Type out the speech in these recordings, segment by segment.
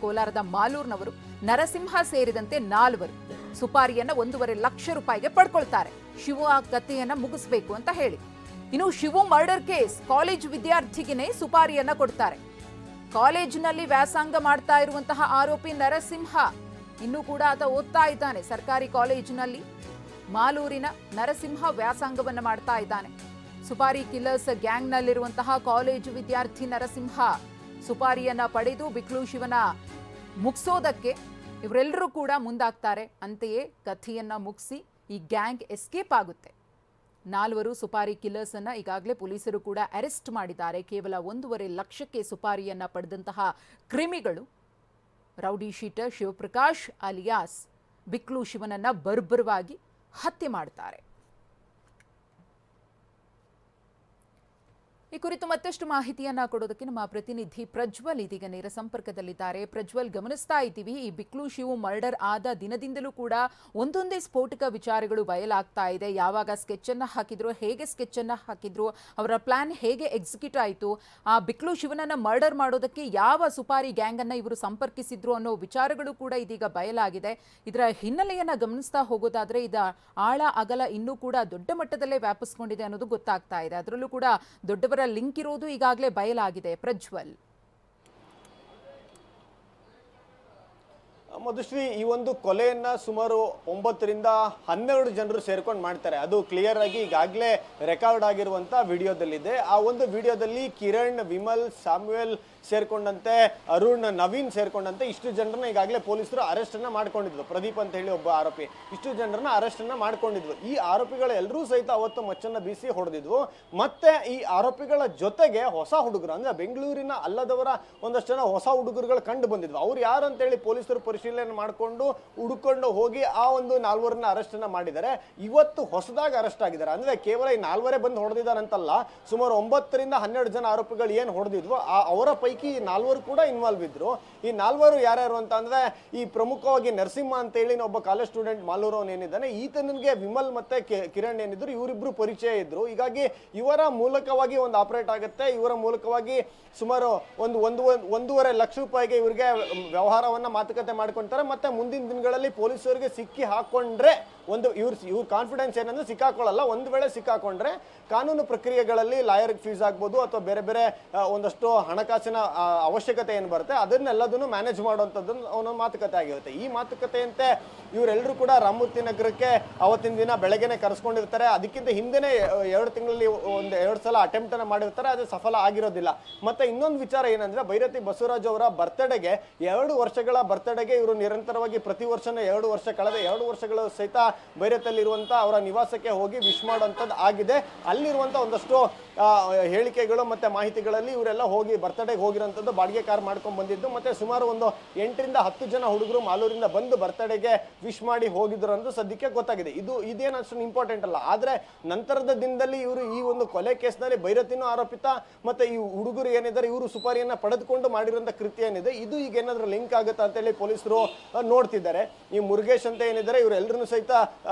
ಕೋಲಾರದ ಮಾಲೂರ್ನವರು, ನರಸಿಂಹ ಸೇರಿದಂತೆ 4 ಸುಪಾರಿಯನ್ನ 1.5 ಲಕ್ಷ ರೂಪಾಯಿಗೆ ಪಡ್ಕೊಳ್ತಾರೆ. ಶಿವು ಆ ಕಥೆಯನ್ನ ಮುಗಿಸ್ಬೇಕು ಅಂತ ಹೇಳಿ. ಇನ್ನು ಶಿವು ಮರ್ಡರ್ ಕೇಸ್, ಕಾಲೇಜ್ ವಿದ್ಯಾರ್ಥಿಗೆನೇ ಸುಪಾರಿಯನ್ನ ಕೊಡ್ತಾರೆ. ಕಾಲೇಜಿನಲ್ಲಿ ವ್ಯಾಸಂಗ ಮಾಡ್ತಾ ಇರುವಂತಹ ಆರೋಪಿ ನರಸಿಂಹ ಇನ್ನೂ ಕೂಡ ಆತ ಓದ್ತಾ ಇದ್ದಾನೆ. ಸರ್ಕಾರಿ ಕಾಲೇಜಿನಲ್ಲಿ ಮಾಲೂರಿನ ನರಸಿಂಹ ವ್ಯಾಸಂಗವನ್ನ ಮಾಡ್ತಾ ಇದ್ದಾನೆ. ಸುಪಾರಿ ಕಿಲ್ಲರ್ಸ್ ಗ್ಯಾಂಗ್ನಲ್ಲಿರುವಂತಹ ಕಾಲೇಜು ವಿದ್ಯಾರ್ಥಿ ನರಸಿಂಹ ಸುಪಾರಿಯನ್ನ ಪಡೆದು ಬಿಕ್ಲು ಶಿವನ ಮುಗಿಸೋದಕ್ಕೆ ಇವರೆಲ್ಲರೂ ಕೂಡ ಮುಂದಾಗ್ತಾರೆ. ಅಂತೆಯೇ ಕಥೆಯನ್ನ ಮುಗಿಸಿ ಈ ಗ್ಯಾಂಗ್ ಎಸ್ಕೇಪ್ ಆಗುತ್ತೆ. 4 ಸುಪಾರಿ ಕಿಲ್ಲರ್ಸ್ ಅನ್ನ ಈಗಾಗಲೇ ಪೊಲೀಸರು ಕೂಡ ಅರೆಸ್ಟ್ ಮಾಡಿದ್ದಾರೆ. ಕೇವಲ 1.5 ಲಕ್ಷಕ್ಕೆ ಸುಪಾರಿಯನ್ನ ಪಡೆದಂತಹ ಕ್ರಿಮಿಗಳು ರೌಡಿ ಶೀಟರ್ ಶಿವಪ್ರಕಾಶ್ ಅಲಿಯಾಸ್ ಬಿಕ್ಲು ಶಿವನನ್ನ ಬರ್ಬರವಾಗಿ ಹತ್ಯೆ ಮಾಡ್ತಾರೆ. ಈ ಕುರಿತು ಮತ್ತಷ್ಟು ಮಾಹಿತಿಯನ್ನ ಕೊಡೋದಕ್ಕೆ ನಮ್ಮ ಪ್ರತಿನಿಧಿ ಪ್ರಜ್ವಲ್ ಇದೀಗ ನೇರ ಸಂಪರ್ಕದಲ್ಲಿದ್ದಾರೆ. ಪ್ರಜ್ವಲ್, ಗಮನಿಸ್ತಾ ಇದ್ದೀವಿ ಈ ಬಿಕ್ಲು ಶಿವು ಮರ್ಡರ್ ಆದ ದಿನದಿಂದಲೂ ಕೂಡ ಒಂದೊಂದೇ ಸ್ಫೋಟಕ ವಿಚಾರಗಳು ಬಯಲಾಗ್ತಾ ಇದೆ. ಯಾವಾಗ ಸ್ಕೆಚ್ ಅನ್ನ ಹಾಕಿದ್ರು, ಹೇಗೆ ಸ್ಕೆಚ್ ಅನ್ನ ಹಾಕಿದ್ರು, ಅವರ ಪ್ಲಾನ್ ಹೇಗೆ ಎಕ್ಸಿಕ್ಯೂಟ್ ಆಯಿತು, ಆ ಬಿಕ್ಲು ಶಿವನನ್ನ ಮರ್ಡರ್ ಮಾಡೋದಕ್ಕೆ ಯಾವ ಸುಪಾರಿ ಗ್ಯಾಂಗ್ ಅನ್ನ ಇವರು ಸಂಪರ್ಕಿಸಿದ್ರು ಅನ್ನೋ ವಿಚಾರಗಳು ಕೂಡ ಇದೀಗ ಬಯಲಾಗಿದೆ. ಇದರ ಹಿನ್ನೆಲೆಯನ್ನ ಗಮನಿಸ್ತಾ ಹೋಗೋದಾದ್ರೆ ಇದ ಆಳ ಅಗಲ ಇನ್ನೂ ಕೂಡ ದೊಡ್ಡ ಮಟ್ಟದಲ್ಲೇ ವ್ಯಾಪಿಸ್ಕೊಂಡಿದೆ ಅನ್ನೋದು ಗೊತ್ತಾಗ್ತಾ ಇದೆ. ಅದರಲ್ಲೂ ಕೂಡ ದೊಡ್ಡವರ ಲಿಂಕ್ ಇರೋದು ಈಗಾಗಲೇ ಬಯಲಾಗಿದೆ. ಪ್ರಜ್ವಲ್, ಮಧುಶ್ರೀ, ಈ ಒಂದು ಕೊಲೆಯನ್ನ ಸುಮಾರು 9 ರಿಂದ 12 ಜನರು ಸೇರ್ಕೊಂಡು ಮಾಡ್ತಾರೆ. ಅದು ಕ್ಲಿಯರ್ ಆಗಿ ಈಗಾಗಲೇ ರೆಕಾರ್ಡ್ ಆಗಿರುವಂತ ವಿಡಿಯೋದಲ್ಲಿದೆ. ಆ ಒಂದು ವಿಡಿಯೋದಲ್ಲಿ ಕಿರಣ್, ವಿಮಲ್, ಸ್ಯಾಮ್ಯುಯಲ್ ಸೇರ್ಕೊಂಡಂತೆ ಅರುಣ್, ನವೀನ್ ಸೇರ್ಕೊಂಡಂತೆ ಇಷ್ಟು ಜನರನ್ನ ಈಗಾಗಲೇ ಪೊಲೀಸರು ಅರೆಸ್ಟ್ ಅನ್ನ ಮಾಡ್ಕೊಂಡಿದ್ವು. ಪ್ರದೀಪ್ ಅಂತ ಹೇಳಿ ಒಬ್ಬ ಆರೋಪಿ, ಇಷ್ಟು ಜನರನ್ನ ಅರೆಸ್ಟ್ ಅನ್ನ ಮಾಡ್ಕೊಂಡಿದ್ವು. ಈ ಆರೋಪಿಗಳು ಎಲ್ಲರೂ ಸಹಿತ ಅವತ್ತು ಮಚ್ಚನ್ನ ಬೀಸಿ ಹೊಡೆದಿದ್ವು. ಮತ್ತೆ ಈ ಆರೋಪಿಗಳ ಜೊತೆಗೆ ಹೊಸ ಹುಡುಗರು, ಅಂದ್ರೆ ಬೆಂಗಳೂರಿನ ಅಲ್ಲದವರ ಒಂದಷ್ಟು ಜನ ಹೊಸ ಹುಡುಗರುಗಳು ಕಂಡು ಬಂದಿದ್ವು. ಅವ್ರು ಯಾರು ಅಂತ ಹೇಳಿ ಪೊಲೀಸರು ಪರಿಶೀಲನೆ ಮಾಡಿಕೊಂಡು ಹುಡುಕೊಂಡು ಹೋಗಿ ಆ ಒಂದು 4ರನ್ನ ಅರೆಸ್ಟ್ ಅನ್ನ ಮಾಡಿದ್ದಾರೆ. ಇವತ್ತು ಹೊಸದಾಗಿ ಅರೆಸ್ಟ್ ಆಗಿದ್ದಾರೆ. ಅಂದ್ರೆ ಕೇವಲ ಈ 4ರೇ ಬಂದು ಹೊಡೆದಿದ್ದಾರಂತಲ್ಲ, ಸುಮಾರು 9 ರಿಂದ 12 ಜನ ಆರೋಪಿಗಳು ಏನ್ ಹೊಡೆದಿದ್ವು ಅವರ ಪೈಕಿ 4 ಕೂಡ ಇನ್ವಾಲ್ವ್ ಇದ್ರು. ಈ 4 ಯಾರ್ಯಾರು ಅಂತ ಅಂದ್ರೆ ಈ ಪ್ರಮುಖವಾಗಿ ನರಸಿಂಹ ಅಂತ ಹೇಳಿ ಒಬ್ಬ ಕಾಲೇಜ್ ಸ್ಟೂಡೆಂಟ್ ಮಾಲೂರು ಅವನು ಏನಿದ್ದಾನೆ, ಈತನಿಗೆ ವಿಮಲ್ ಮತ್ತೆ ಕಿರಣ್ ಏನಿದ್ರು ಇವರಿಬ್ರು ಪರಿಚಯ ಇದ್ರು. ಹೀಗಾಗಿ ಇವರ ಮೂಲಕವಾಗಿ ಒಂದು ಆಪರೇಟ್ ಆಗುತ್ತೆ. ಇವರ ಮೂಲಕವಾಗಿ ಸುಮಾರು 1.5 ಲಕ್ಷ ರೂಪಾಯಿಗೆ ಇವರಿಗೆ ವ್ಯವಹಾರವನ್ನ ಮಾತುಕತೆ ಮಾಡ್ಕೊಂತಾರೆ. ಮತ್ತೆ ಮುಂದಿನ ದಿನಗಳಲ್ಲಿ ಪೊಲೀಸರಿಗೆ ಸಿಕ್ಕಿ ಹಾಕೊಂಡ್ರೆ ಇವ್ರ ಕಾನ್ಫಿಡೆನ್ಸ್ ಏನಂದ್ರೆ ಸಿಕ್ಕಾಕೊಳ್ಳಲ್ಲ. ಒಂದು ವೇಳೆ ಸಿಕ್ಕಾಕೊಂಡ್ರೆ ಕಾನೂನು ಪ್ರಕ್ರಿಯೆಗಳಲ್ಲಿ ಲಾಯರ್ ಫೀಸ್ ಆಗ್ಬೋದು ಅಥವಾ ಬೇರೆ ಬೇರೆ ಒಂದಷ್ಟು ಹಣಕಾಸಿನ ಅವಶ್ಯಕತೆ ಏನು ಬರುತ್ತೆ ಅದನ್ನೆಲ್ಲದನ್ನು ಮ್ಯಾನೇಜ್ ಮಾಡುವಂಥದ್ದು ಒಂದೊಂದು ಮಾತುಕತೆ ಆಗಿರುತ್ತೆ. ಈ ಮಾತುಕತೆಯಂತೆ ಇವರೆಲ್ಲರೂ ಕೂಡ ರಾಮಮೂರ್ತಿ ನಗರಕ್ಕೆ ಅವತ್ತಿನ ದಿನ ಬೆಳಗ್ಗೆನೆ ಕರೆಸ್ಕೊಂಡಿರ್ತಾರೆ. ಅದಕ್ಕಿಂತ ಹಿಂದೆನೆ 2 ತಿಂಗಳಲ್ಲಿ 2 ಸಲ ಅಟೆಂಪ್ಟ್ ಅನ್ನ ಮಾಡಿರ್ತಾರೆ. ಅದು ಸಫಲ ಆಗಿರೋದಿಲ್ಲ. ಮತ್ತೆ ಇನ್ನೊಂದು ವಿಚಾರ ಏನಂದ್ರೆ ಭೈರತಿ ಬಸವರಾಜ್ ಅವರ ಬರ್ತ್ಡೇಗೆ 2 ವರ್ಷಗಳ ಬರ್ತ್ಡೇಗೆ ಇವರು ನಿರಂತರವಾಗಿ ಪ್ರತಿ ವರ್ಷನೂ 2 ವರ್ಷ ಕಳೆದ 2 ವರ್ಷಗಳ ಸಹಿತ ಭೈರತಲ್ಲಿರುವಂತ ಅವರ ನಿವಾಸಕ್ಕೆ ಹೋಗಿ ವಿಶ್ ಮಾಡುವಂಥದ್ದು ಆಗಿದೆ. ಅಲ್ಲಿರುವಂತ ಒಂದಷ್ಟು ಹೇಳಿಕೆಗಳು ಮತ್ತೆ ಮಾಹಿತಿಗಳಲ್ಲಿ ಇವರೆಲ್ಲ ಹೋಗಿ ಬರ್ತ್ಡೇಗೆ ಹೋಗಿರೋಂಥದ್ದು ಬಾಡಿಗೆ ಕಾರ್ ಮಾಡ್ಕೊಂಡು ಬಂದಿದ್ದು. ಮತ್ತೆ ಸುಮಾರು ಒಂದು 8 ರಿಂದ 10 ಜನ ಹುಡುಗರು ಮಾಲೂರಿಂದ ಬಂದು ಬರ್ತ್ಡೇಗೆ ವಿಶ್ ಮಾಡಿ ಹೋಗಿದ್ರು ಅಂತ ಸದ್ಯಕ್ಕೆ ಗೊತ್ತಾಗಿದೆ. ಇದೇನು ಅಷ್ಟು ಇಂಪಾರ್ಟೆಂಟ್ ಅಲ್ಲ. ಆದ್ರೆ ನಂತರದ ದಿನದಲ್ಲಿ ಇವರು ಈ ಒಂದು ಕೊಲೆ ಕೇಸ್ನಲ್ಲಿ ಭೈರತಿನೂ ಆರೋಪಿತ, ಮತ್ತೆ ಈ ಹುಡುಗರು ಏನಿದ್ದಾರೆ ಇವರು ಸುಪಾರಿಯನ್ನ ಪಡೆದುಕೊಂಡು ಮಾಡಿರುವಂತ ಕೃತ್ಯ ಏನಿದೆ ಇದು ಈಗ ಏನಾದ್ರೂ ಲಿಂಕ್ ಆಗುತ್ತಾ ಅಂತ ಹೇಳಿ ಪೊಲೀಸರು ನೋಡ್ತಿದ್ದಾರೆ. ಈ ಮುರುಗೇಶ್ ಅಂತ ಏನಿದ್ದಾರೆ ಇವರೆಲ್ಲರೂ ಸಹಿತ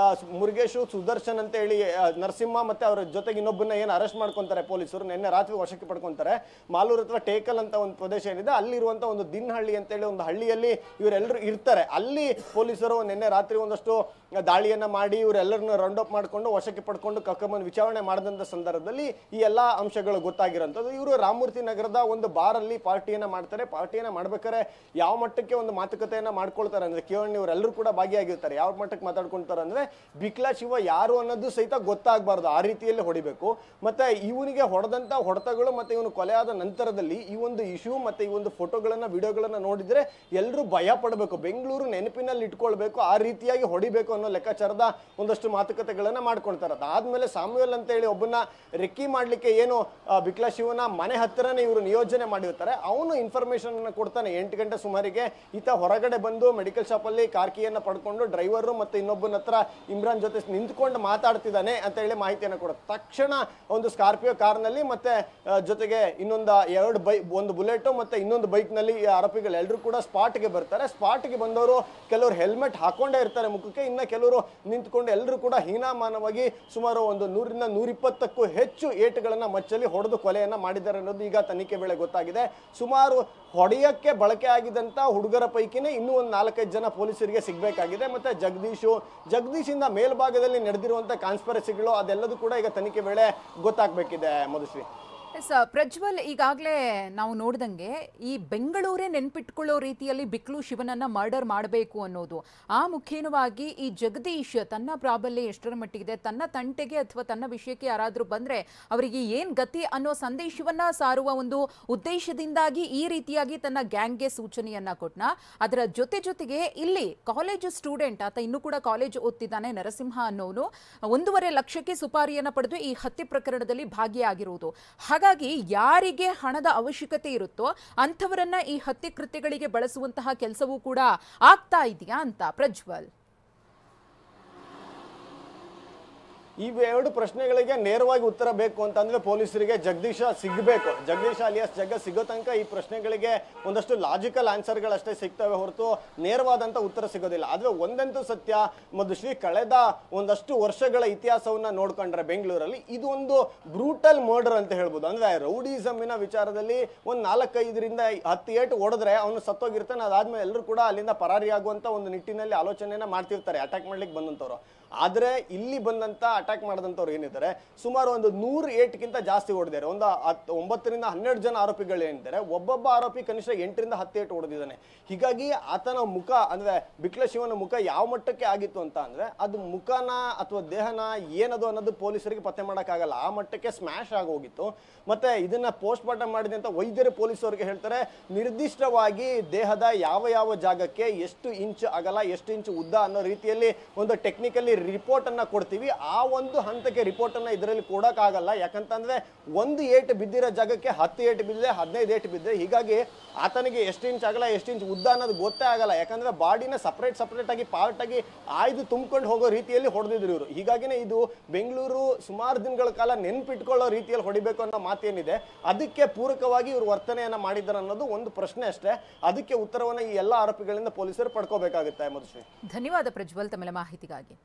ಮುರುಗೇಶು, ಸುದರ್ಶನ್ ಅಂತ ಹೇಳಿ ನರಸಿಂಹ ಮತ್ತೆ ಅವರ ಜೊತೆಗೆ ಇನ್ನೊಬ್ಬನ ಏನು ಅರೆಸ್ಟ್ ಮಾಡ್ಕೊಂತಾರೆ ಪೊಲೀಸರು, ನಿನ್ನೆ ರಾತ್ರಿ ವಶಕ್ಕೆ ಪಡ್ಕೊಂತಾರೆ. ಮಾಲೂರು ಅಥವಾ ಟೇಕಲ್ ಅಂತ ಒಂದು ಪ್ರದೇಶ ಏನಿದೆ ಅಲ್ಲಿರುವಂತ ಒಂದು ದಿನಹಳ್ಳಿ ಅಂತ ಹೇಳಿ ಒಂದು ಹಳ್ಳಿಯಲ್ಲಿ ಇವರೆಲ್ಲರೂ ಇರ್ತಾರೆ. ಅಲ್ಲಿ ಪೊಲೀಸರು ನಿನ್ನೆ ರಾತ್ರಿ ಒಂದಷ್ಟು ದಾಳಿಯನ್ನ ಮಾಡಿ ಇವರೆಲ್ಲರನ್ನ ರೌಂಡ್ ಅಪ್ ಮಾಡ್ಕೊಂಡು ವಶಕ್ಕೆ ಪಡ್ಕೊಂಡು ಕಕ್ಕಮ್ಮನ ವಿಚಾರಣೆ ಮಾಡಿದಂತ ಸಂದರ್ಭದಲ್ಲಿ ಈ ಎಲ್ಲಾ ಅಂಶಗಳು ಗೊತ್ತಾಗಿರೋಂಥದ್ದು. ಇವರು ರಾಮಮೂರ್ತಿ ನಗರದ ಒಂದು ಬಾರ್ ಅಲ್ಲಿ ಪಾರ್ಟಿಯನ್ನ ಮಾಡ್ತಾರೆ. ಪಾರ್ಟಿಯನ್ನ ಮಾಡ್ಬೇಕಾದ್ರೆ ಯಾವ ಮಟ್ಟಕ್ಕೆ ಒಂದು ಮಾತುಕತೆಯನ್ನ ಮಾಡ್ಕೊಳ್ತಾರೆ ಅಂದ್ರೆ ಕಿರಣ್ ಇವರೆಲ್ಲರೂ ಕೂಡ ಭಾಗಿಯಾಗಿರ್ತಾರೆ. ಯಾವ ಮಟ್ಟಕ್ಕೆ ಮಾತಾಡ್ಕೊಂತಾರೆ ಅಂದ್ರೆ ಬಿಕ್ಲಾ ಶಿವ ಯಾರು ಅನ್ನೋದು ಸಹಿತ ಗೊತ್ತಾಗಬಾರ್ದು, ಆ ರೀತಿಯಲ್ಲಿ ಹೊಡಿಬೇಕು. ಮತ್ತೆ ಇವನಿಗೆ ಹೊಡೆದಂತ ಹೊಡೆತಗಳು ಮತ್ತೆ ಇವನು ಕೊಲೆ ಆದ ನಂತರದಲ್ಲಿ ಈ ಒಂದು ಇಶ್ಯೂ ಮತ್ತೆ ಈ ಒಂದು ಫೋಟೋಗಳನ್ನ ವಿಡಿಯೋಗಳನ್ನ ನೋಡಿದ್ರೆ ಎಲ್ಲರೂ ಭಯ ಪಡಬೇಕು, ಬೆಂಗಳೂರು ನೆನಪಿನಲ್ಲಿ ಇಟ್ಕೊಳ್ಬೇಕು, ಆ ರೀತಿಯಾಗಿ ಹೊಡಿಬೇಕು ಅನ್ನೋ ಲೆಕ್ಕಾಚಾರದ ಒಂದಷ್ಟು ಮಾತುಕತೆಗಳನ್ನ ಮಾಡ್ಕೊಳ್ತಾರೆ. ಅದಾದ್ಮೇಲೆ ಸಾಮ್ಯುಯಲ್ ಅಂತ ಹೇಳಿ ಒಬ್ಬನ ರೆಕ್ಕಿ ಮಾಡ್ಲಿಕ್ಕೆ ಏನು ಬಿಕ್ಲಾ ಶಿವನ ಮನೆ ಹತ್ತಿರನೇ ಇವರು ನಿಯೋಜನೆ ಮಾಡಿರ್ತಾರೆ. ಅವನು ಇನ್ಫಾರ್ಮೇಶನ್ ಕೊಡ್ತಾನೆ. 8 ಗಂಟೆ ಸುಮಾರಿಗೆ ಈತ ಹೊರಗಡೆ ಬಂದು ಮೆಡಿಕಲ್ ಶಾಪ್ ಅಲ್ಲಿ ಕಾರ್ ಕೀಯನ್ನ ಪಡ್ಕೊಂಡು ಡ್ರೈವರ್ ಮತ್ತೆ ಇನ್ನೊಬ್ಬನ ಹತ್ರ ಮಾತ್ರ ಇಮ್ರಾನ್ ಜೊತೆ ನಿಂತ್ಕೊಂಡು ಮಾತಾಡ್ತಿದ್ದಾನೆ ಅಂತ ಹೇಳಿ ಮಾಹಿತಿಯನ್ನು ಕೊಡುತ್ತೆ. ತಕ್ಷಣ ಒಂದು ಸ್ಕಾರ್ಪಿಯೋ ಕಾರ್ನಲ್ಲಿ ಮತ್ತೆ ಜೊತೆಗೆ ಒಂದು ಬುಲೆಟ್ ಮತ್ತೆ ಇನ್ನೊಂದು ಬೈಕ್ ನಲ್ಲಿ ಈ ಆರೋಪಿಗಳು ಎಲ್ಲರೂ ಕೂಡ ಸ್ಪಾಟ್ಗೆ ಬರ್ತಾರೆ. ಸ್ಪಾಟ್ಗೆ ಬಂದವರು ಕೆಲವರು ಹೆಲ್ಮೆಟ್ ಹಾಕೊಂಡೇ ಇರ್ತಾರೆ ಮುಖಕ್ಕೆ, ಇನ್ನ ಕೆಲವರು ನಿಂತ್ಕೊಂಡು ಎಲ್ಲರೂ ಕೂಡ ಹೀನಾಮಾನವಾಗಿ ಸುಮಾರು ಒಂದು 100ರಿಂದ 120ಕ್ಕೂ ಹೆಚ್ಚು ಏಟುಗಳನ್ನ ಮಚ್ಚಲಿ ಹೊಡೆದು ಕೊಲೆಯನ್ನ ಮಾಡಿದ್ದಾರೆ ಅನ್ನೋದು ಈಗ ತನಿಖೆ ವೇಳೆ ಗೊತ್ತಾಗಿದೆ. ಸುಮಾರು ಹೊಡೆಯಕ್ಕೆ ಬಳಕೆ ಆಗಿದ್ದಂತ ಹುಡುಗರ ಪೈಕಿನೇ ಇನ್ನೂ ಒಂದು 4-5 ಜನ ಪೊಲೀಸರಿಗೆ ಸಿಗಬೇಕಾಗಿದೆ. ಮತ್ತೆ ಜಗದೀಶ್ ಇಂದ ಮೇಲ್ಭಾಗದಲ್ಲಿ ನಡೆದಿರುವಂತ ಕಾನ್ಸ್ಪರಸಿಗಳು ಅದೆಲ್ಲದೂ ಕೂಡ ಈಗ ತನಿಖೆ ವೇಳೆ ಗೊತ್ತಾಗಬೇಕಿದೆ ಮಧುಶ್ರೀ. ಪ್ರಜ್ವಲ್, ಈಗಾಗಲೇ ನಾವು ನೋಡ್ದಂಗೆ ಈ ಬೆಂಗಳೂರೇ ನೆನ್ಪಿಟ್ಕೊಳ್ಳೋ ರೀತಿಯಲ್ಲಿ ಬಿಕ್ಲು ಶಿವನನ್ನ ಮರ್ಡರ್ ಮಾಡಬೇಕು ಅನ್ನೋದು, ಆ ಮುಖೇನವಾಗಿ ಈ ಜಗದೀಶ್ ತನ್ನ ಪ್ರಾಬಲ್ಯ ಎಷ್ಟರ ಮಟ್ಟಿಗಿದೆ, ತನ್ನ ತಂಟೆಗೆ ಅಥವಾ ತನ್ನ ವಿಷಯಕ್ಕೆ ಯಾರಾದರೂ ಬಂದ್ರೆ ಅವರಿಗೆ ಏನ್ ಗತಿ ಅನ್ನೋ ಸಂದೇಶವನ್ನ ಸಾರುವ ಒಂದು ಉದ್ದೇಶದಿಂದಾಗಿ ಈ ರೀತಿಯಾಗಿ ತನ್ನ ಗ್ಯಾಂಗ್ಗೆ ಸೂಚನೆಯನ್ನ ಕೊಟ್ನ. ಅದರ ಜೊತೆಗೆ ಇಲ್ಲಿ ಕಾಲೇಜ್ ಸ್ಟೂಡೆಂಟ್, ಆತ ಇನ್ನೂ ಕೂಡ ಕಾಲೇಜ್ ಓದ್ತಿದ್ದಾನೆ, ನರಸಿಂಹ ಅನ್ನೋನು 1.5 ಲಕ್ಷಕ್ಕೆ ಸುಪಾರಿಯನ್ನ ಪಡೆದು ಈ ಹತ್ಯೆ ಪ್ರಕರಣದಲ್ಲಿ ಭಾಗಿಯಾಗಿರುವುದು. ಹಾಗಾಗಿ ಯಾರಿಗೆ ಹಣದ ಅವಶ್ಯಕತೆ ಇರುತ್ತೋ ಅಂಥವರನ್ನ ಈ ಹತ್ಯೆ ಕೃತ್ಯಗಳಿಗೆ ಬಳಸುವಂತಹ ಕೆಲಸವೂ ಕೂಡ ಆಗ್ತಾ ಇದೆಯಾ ಅಂತ ಪ್ರಜ್ವಲ್? ಈ ಎರಡು ಪ್ರಶ್ನೆಗಳಿಗೆ ನೇರವಾಗಿ ಉತ್ತರ ಬೇಕು ಅಂತಂದ್ರೆ ಪೊಲೀಸರಿಗೆ ಜಗದೀಶ ಸಿಗಬೇಕು. ಜಗದೀಶ ಅಲಿಯಾಸ್ ಜಗ್ಗ ಸಿಗೋ ತನಕ ಈ ಪ್ರಶ್ನೆಗಳಿಗೆ ಒಂದಷ್ಟು ಲಾಜಿಕಲ್ ಆನ್ಸರ್ಗಳಷ್ಟೇ ಸಿಗ್ತವೆ ಹೊರತು ನೇರವಾದಂತ ಉತ್ತರ ಸಿಗೋದಿಲ್ಲ. ಆದ್ರೆ ಒಂದಂತೂ ಸತ್ಯ ಮಧುಶ್ರೀ, ಕಳೆದ ಒಂದಷ್ಟು ವರ್ಷಗಳ ಇತಿಹಾಸವನ್ನ ನೋಡ್ಕೊಂಡ್ರೆ ಬೆಂಗಳೂರಲ್ಲಿ ಇದು ಒಂದು ಬ್ರೂಟಲ್ ಮರ್ಡರ್ ಅಂತ ಹೇಳ್ಬೋದು. ಅಂದ್ರೆ ರೌಡಿಸಮಿನ ವಿಚಾರದಲ್ಲಿ ಒಂದು 4-5ರಿಂದ 10 ಏಟು ಹೊಡೆದ್ರೆ ಅವನು ಸತ್ತೋಗಿರ್ತಾನೆ. ಅದಾದ್ಮೇಲೆ ಎಲ್ಲರೂ ಕೂಡ ಅಲ್ಲಿಂದ ಪರಾರಿಯಾಗುವಂತ ಒಂದು ನಿಟ್ಟಿನಲ್ಲಿ ಆಲೋಚನೆಯನ್ನ ಮಾಡ್ತಿರ್ತಾರೆ ಅಟ್ಯಾಕ್ ಮಾಡ್ಲಿಕ್ಕೆ ಬಂದಂತವ್ರು. ಆದ್ರೆ ಇಲ್ಲಿ ಬಂದಂತ ಅಟ್ಯಾಕ್ ಮಾಡಿದಂಥವ್ರು ಏನಿದ್ದಾರೆ ಸುಮಾರು ಒಂದು 100 ಏಟ್ಗಿಂತ ಜಾಸ್ತಿ ಹೊಡೆದಿದ್ದಾರೆ. ಒಂದು 9ರಿಂದ 12 ಜನ ಆರೋಪಿಗಳು ಏನಿದ್ದಾರೆ, ಒಬ್ಬೊಬ್ಬ ಆರೋಪಿ ಕನಿಷ್ಠ 8ರಿಂದ 10 ಏಟು ಹೊಡೆದಿದ್ದಾನೆ. ಹೀಗಾಗಿ ಆತನ ಮುಖ ಅಂದ್ರೆ ಬಿಕ್ಲ ಶಿವನ ಮುಖ ಯಾವ ಮಟ್ಟಕ್ಕೆ ಆಗಿತ್ತು ಅಂತ ಅಂದ್ರೆ ಅದು ಮುಖನ ಅಥವಾ ದೇಹನ ಏನದು ಅನ್ನೋದು ಪೊಲೀಸರಿಗೆ ಪತ್ತೆ ಮಾಡೋಕ್ಕಾಗಲ್ಲ, ಆ ಮಟ್ಟಕ್ಕೆ ಸ್ಮ್ಯಾಶ್ ಆಗೋಗಿತ್ತು. ಮತ್ತೆ ಇದನ್ನ ಪೋಸ್ಟ್ ಮಾರ್ಟಮ್ ಮಾಡಿದಂತ ವೈದ್ಯರು ಪೊಲೀಸರಿಗೆ ಹೇಳ್ತಾರೆ, ನಿರ್ದಿಷ್ಟವಾಗಿ ದೇಹದ ಯಾವ ಜಾಗಕ್ಕೆ ಎಷ್ಟು ಇಂಚ್ ಅಗಲ ಎಷ್ಟು ಇಂಚ್ ಉದ್ದ ಅನ್ನೋ ರೀತಿಯಲ್ಲಿ ಒಂದು ಟೆಕ್ನಿಕಲಿ ರಿಪೋರ್ಟ್ ಅನ್ನ ಕೊಡ್ತೀವಿ. ಆ ಒಂದು ಹಂತಕ್ಕೆ ರಿಪೋರ್ಟ್ ಅನ್ನ ಇದರಲ್ಲಿ ಕೊಡಕ್ಕಾಗಲ್ಲ. ಯಾಕಂತಂದ್ರೆ ಒಂದು ಏಟು ಬಿದ್ದಿರೋ ಜಾಗಕ್ಕೆ 10 ಏಟು ಬಿದ್ದಿದೆ, 15 ಏಟು ಬಿದ್ದಿದೆ. ಹೀಗಾಗಿ ಆತನಿಗೆ ಎಷ್ಟು ಇಂಚ್ ಆಗಲ್ಲ ಎಷ್ಟು ಇಂಚ್ ಉದ್ದ ಅನ್ನೋದು ಗೊತ್ತೇ ಆಗಲ್ಲ. ಯಾಕಂದ್ರೆ ಬಾಡಿನ ಸಪರೇಟ್ ಆಗಿ ಪಾರ್ಟ್ ಆಗಿ ಆಯ್ದು ತುಂಬಿಕೊಂಡು ಹೋಗೋ ರೀತಿಯಲ್ಲಿ ಹೊಡೆದಿದ್ರು ಇವರು. ಹೀಗಾಗಿನೇ ಇದು ಬೆಂಗಳೂರು ಸುಮಾರು ದಿನಗಳ ಕಾಲ ನೆನ್ಪಿಟ್ಕೊಳ್ಳೋ ರೀತಿಯಲ್ಲಿ ಹೊಡಿಬೇಕು ಅನ್ನೋ ಮಾತೇನಿದೆ, ಅದಕ್ಕೆ ಪೂರಕವಾಗಿ ಇವರು ವರ್ತನೆಯನ್ನ ಮಾಡಿದ್ದಾರೆ ಅನ್ನೋದು ಒಂದು ಪ್ರಶ್ನೆ ಅಷ್ಟೇ. ಅದಕ್ಕೆ ಉತ್ತರವನ್ನ ಈ ಎಲ್ಲ ಆರೋಪಿಗಳಿಂದ ಪೊಲೀಸರು ಪಡ್ಕೋಬೇಕಾಗುತ್ತೆ ಮಧುಶ್ರೀ. ಧನ್ಯವಾದ ಪ್ರಜ್ವಲ್ ತಮ್ಮ ಮಾಹಿತಿಗಾಗಿ.